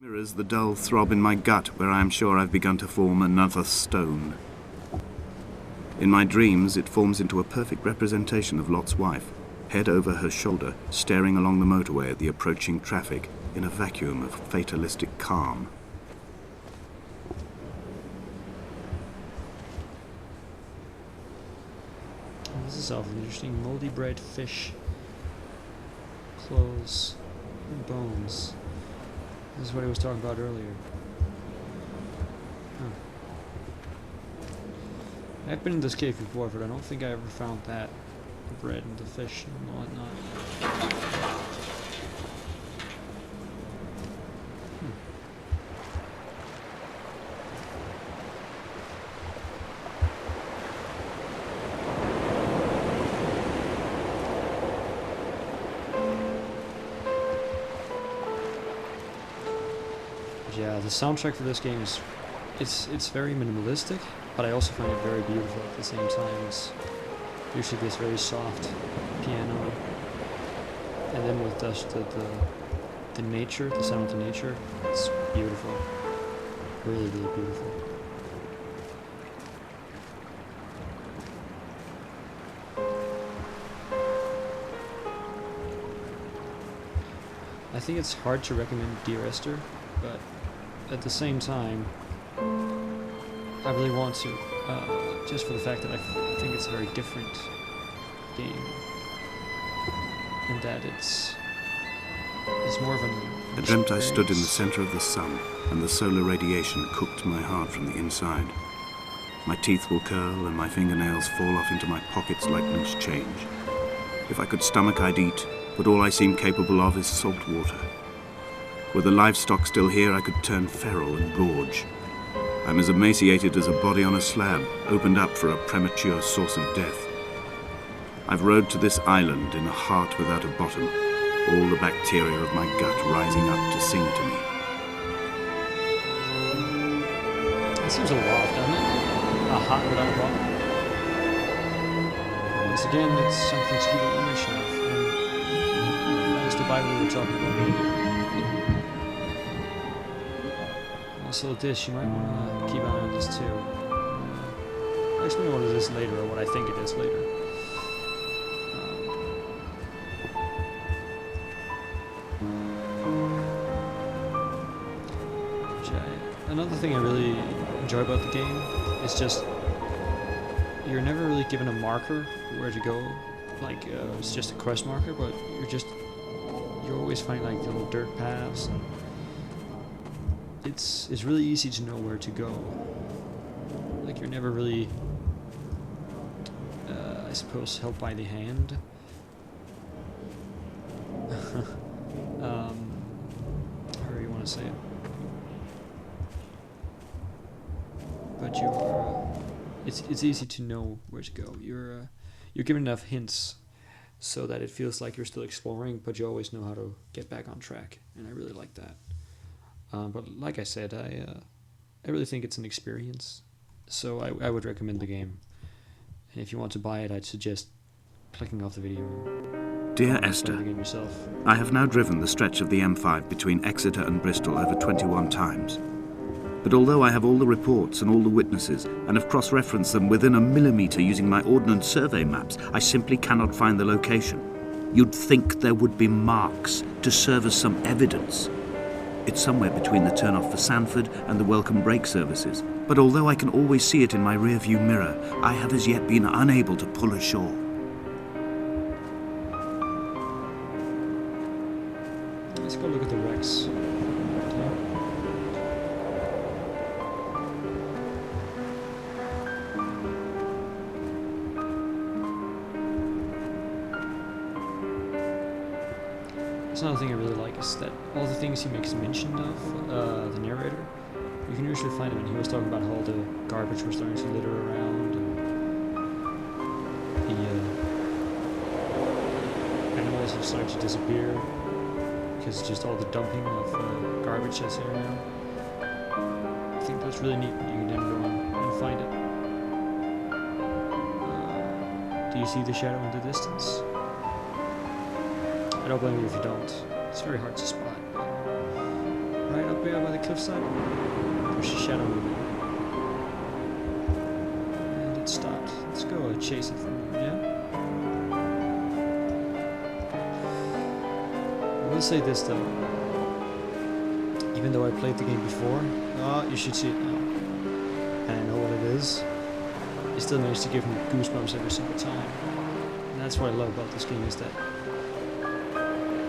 Mirrors the dull throb in my gut where I am sure I've begun to form another stone. In my dreams, it forms into a perfect representation of Lot's wife, head over her shoulder, staring along the motorway at the approaching traffic in a vacuum of fatalistic calm. This is awfully interesting. Moldy bright fish. Clothes. And bones. This is what I was talking about earlier. Huh. I've been in this cave before, but I don't think I ever found that. The bread and the fish and whatnot. Yeah, the soundtrack for this game is it's very minimalistic, but I also find it very beautiful at the same time. It's usually this very soft piano, and then with just the nature, the sound of the nature, it's beautiful. Really, really beautiful. I think it's hard to recommend Dear Esther, but at the same time, I really want to, just for the fact that I think it's a very different game, and that it's more of an I dreamt I stood in the center of the sun, and the solar radiation cooked my heart from the inside. My teeth will curl, and my fingernails fall off into my pockets like loose change. If I could stomach, I'd eat, but all I seem capable of is salt water. Were the livestock still here, I could turn feral and gorge. I'm as emaciated as a body on a slab, opened up for a premature source of death. I've rowed to this island in a heart without a bottom, all the bacteria of my gut rising up to sing to me. That seems a lot, doesn't it? A heart without a bottom. Once again, it's something to keep an image of. That's the Bible we were talking about earlier. Also this, you might want to keep an eye on this too. I'll explain what it is later, or what I think it is later. Another thing I really enjoy about the game is just you're never really given a marker where to go, like it's just a quest marker, but you're always finding like little dirt paths. And it's really easy to know where to go. Like you're never really, I suppose, held by the hand. However you want to say it. But it's easy to know where to go. You're given enough hints so that it feels like you're still exploring, but you always know how to get back on track, and I really like that. But like I said, I really think it's an experience, so I would recommend the game. And if you want to buy it, I'd suggest clicking off the video. Dear Esther, the game yourself. I have now driven the stretch of the M5 between Exeter and Bristol over 21 times. But although I have all the reports and all the witnesses, and have cross-referenced them within a millimetre using my Ordnance Survey maps, I simply cannot find the location. You'd think there would be marks to serve as some evidence. It's somewhere between the turn-off for Sanford and the welcome brake services, but although I can always see it in my rear-view mirror, I have as yet been unable to pull ashore. Let's go look at the wrecks. That's another thing I really like, is that all the things he makes mention of, the narrator, you can usually find them. And he was talking about how all the garbage was starting to litter around, and the animals have started to disappear because just all the dumping of garbage that's there now. I think that's really neat. You can then go and find it. Do you see the shadow in the distance? I don't blame you if you don't. It's very hard to spot. Right up there by the cliffside. There's a shadow moving. And it stopped. Let's go chase it from here, yeah? I will say this though. Even though I played the game before, you should see it now. And I know what it is. It still managed to give me goosebumps every single time. And that's what I love about this game, is that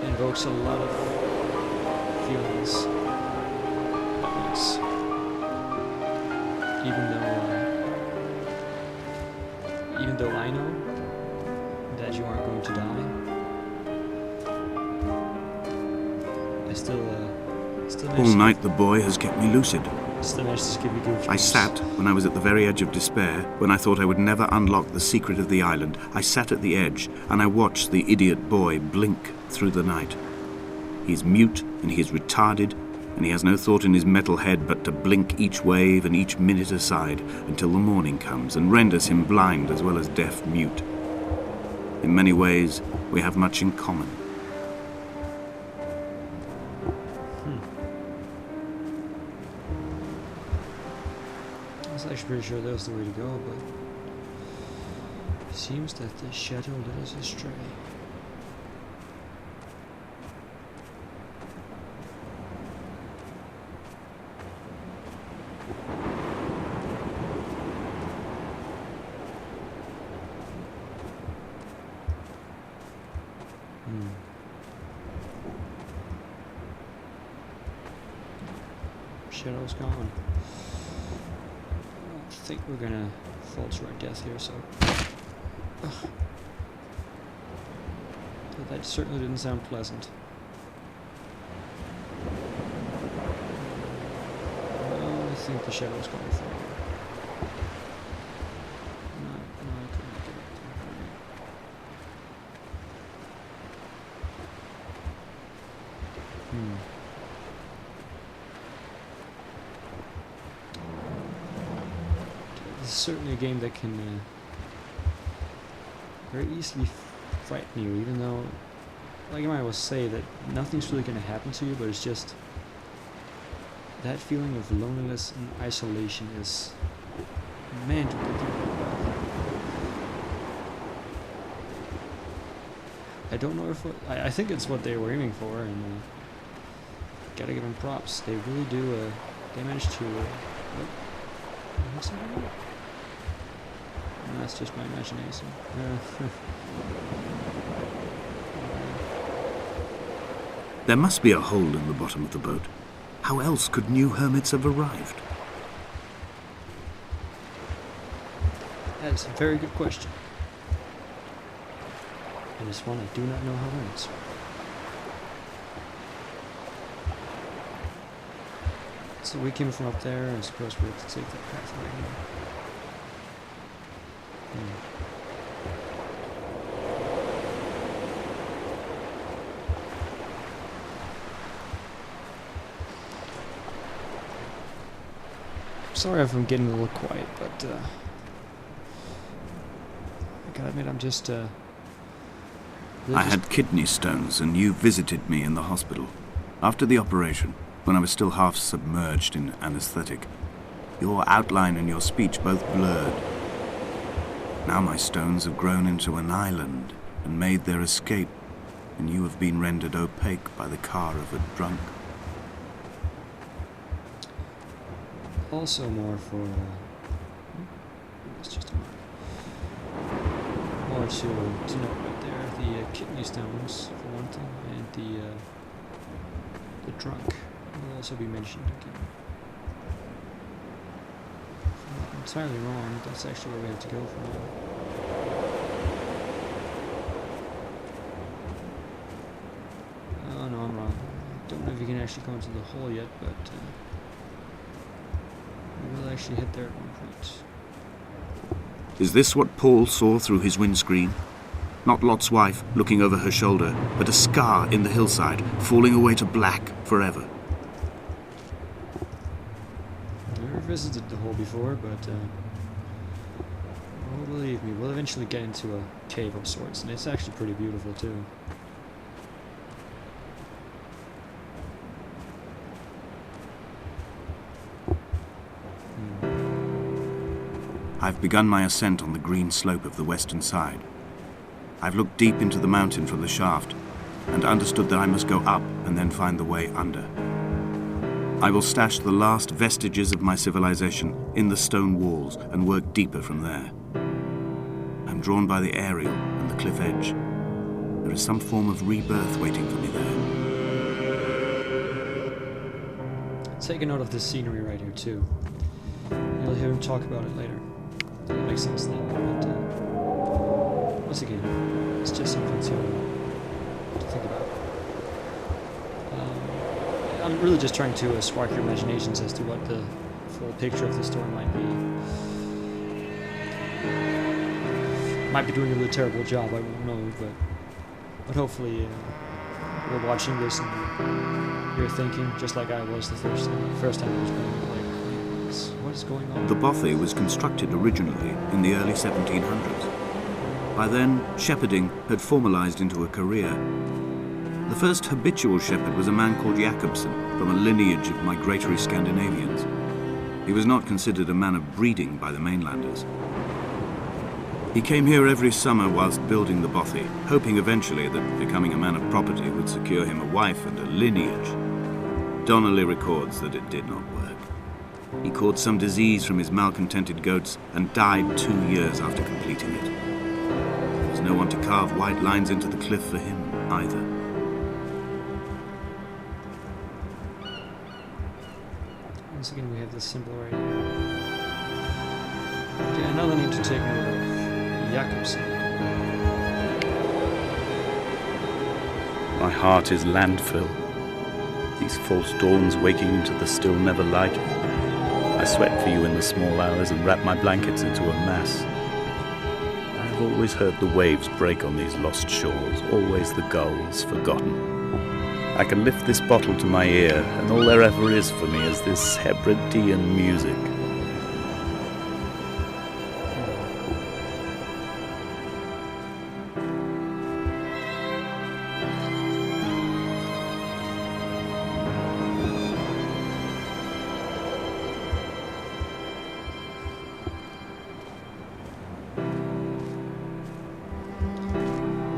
it invokes a lot of feelings at once. Even though I know that you aren't going to die, I still All night the boy has kept me lucid. Still managed to give me goosebumps. I sat when I was at the very edge of despair, when I thought I would never unlock the secret of the island. I sat at the edge, and I watched the idiot boy blink through the night. He's mute, and he is retarded, and he has no thought in his metal head but to blink each wave and each minute aside until the morning comes and renders him blind as well as deaf-mute. In many ways, we have much in common. I was actually pretty sure that was the way to go, but it seems that the shadow led us astray. Shadow's gone. I don't think we're gonna fall to our death here, so... Ugh. But that certainly didn't sound pleasant. I think the shadow's going for me. No, I couldn't get it. This is certainly a game that can very easily frighten you, even though, like I might always say, that nothing's really going to happen to you, but it's just that feeling of loneliness and isolation is meant to get you. I don't know if I think it's what they were aiming for, and gotta give them props. They really do. They managed to. What's that? No, that's just my imagination. There must be a hole in the bottom of the boat. How else could new hermits have arrived? That is a very good question. It is one I do not know how to answer. So we came from up there, and I suppose we have to take that path right here. Sorry if I'm getting a little quiet, but I gotta admit I'm just I had kidney stones, and you visited me in the hospital. After the operation, when I was still half submerged in anesthetic, your outline and your speech both blurred. Now my stones have grown into an island and made their escape, and you have been rendered opaque by the car of a drunk. Also more for it's just a mark. More to note right there, the kidney stones for one thing, and the drunk will also be mentioned again. If I'm not entirely wrong, that's actually where we have to go from now. Oh no, I'm wrong. I don't know if you can actually go into the hole yet, but we will actually hit there at one point. Is this what Paul saw through his windscreen? Not Lot's wife looking over her shoulder, but a scar in the hillside, falling away to black forever. I've never visited the hole before, but oh, believe me, we'll eventually get into a cave of sorts, and it's actually pretty beautiful too. I've begun my ascent on the green slope of the western side. I've looked deep into the mountain from the shaft and understood that I must go up and then find the way under. I will stash the last vestiges of my civilization in the stone walls and work deeper from there. I'm drawn by the aerial and the cliff edge. There is some form of rebirth waiting for me there. Take a note of this scenery right here too. You'll hear him talk about it later. It'll make sense then. But once again, it's just something to think about. I'm really just trying to spark your imaginations as to what the full picture of the story might be. Might be doing a really terrible job, I won't know, but hopefully you're watching this and you're thinking just like I was the first time I was playing it, like, what is going on? The bothy was constructed originally in the early 1700s. By then, shepherding had formalized into a career. The first habitual shepherd was a man called Jakobsen, from a lineage of migratory Scandinavians. He was not considered a man of breeding by the mainlanders. He came here every summer whilst building the bothy, hoping eventually that becoming a man of property would secure him a wife and a lineage. Donnelly records that it did not work. He caught some disease from his malcontented goats and died 2 years after completing it. There was no one to carve white lines into the cliff for him either. Once again, we have this symbol right here. Okay, another need to take note of Jakobsen. My heart is landfill. These false dawns waking into the still never light. I sweat for you in the small hours and wrap my blankets into a mass. I've always heard the waves break on these lost shores, always the gulls forgotten. I can lift this bottle to my ear, and all there ever is for me is this Hebridean music.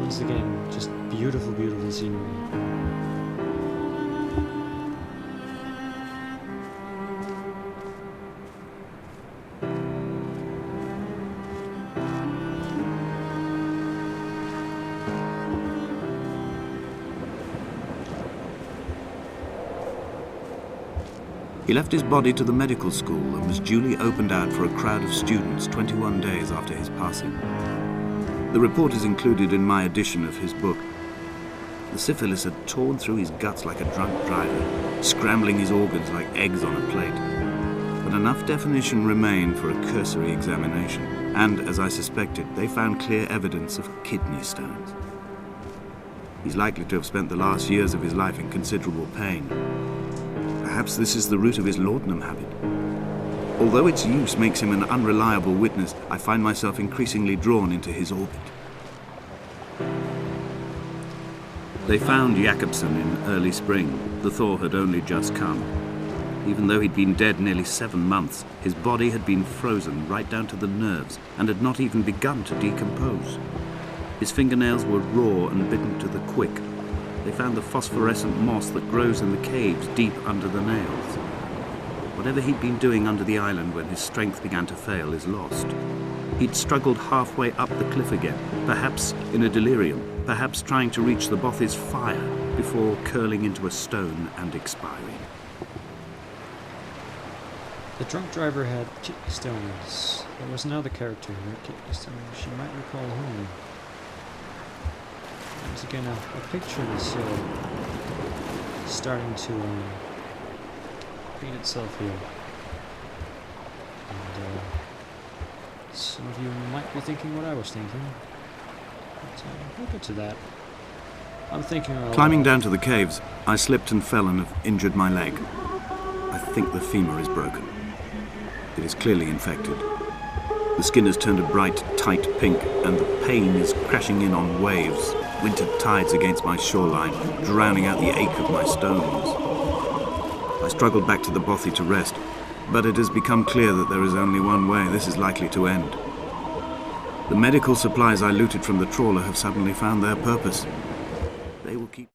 Once again, just beautiful, beautiful scenery. He left his body to the medical school and was duly opened out for a crowd of students 21 days after his passing. The report is included in my edition of his book. The syphilis had torn through his guts like a drunk driver, scrambling his organs like eggs on a plate. But enough definition remained for a cursory examination, and, as I suspected, they found clear evidence of kidney stones. He's likely to have spent the last years of his life in considerable pain. Perhaps this is the root of his laudanum habit. Although its use makes him an unreliable witness, I find myself increasingly drawn into his orbit. They found Jakobsen in early spring. The thaw had only just come. Even though he'd been dead nearly 7 months, his body had been frozen right down to the nerves and had not even begun to decompose. His fingernails were raw and bitten to the quick. They found the phosphorescent moss that grows in the caves deep under the nails. Whatever he'd been doing under the island when his strength began to fail is lost. He'd struggled halfway up the cliff again, perhaps in a delirium, perhaps trying to reach the bothy's fire before curling into a stone and expiring. The drunk driver had kidney stones. There was another character who had kidney stones. She might recall whom. Once again, a picture is starting to paint itself here. And some of you might be thinking what I was thinking. But we'll get to that. I'm thinking... Climbing down to the caves, I slipped and fell and have injured my leg. I think the femur is broken. It is clearly infected. The skin has turned a bright, tight pink, and the pain is crashing in on waves, winter tides against my shoreline, drowning out the ache of my stones. I struggled back to the bothy to rest, But it has become clear that there is only one way this is likely to end. The medical supplies I looted from the trawler have suddenly found their purpose. They will keep...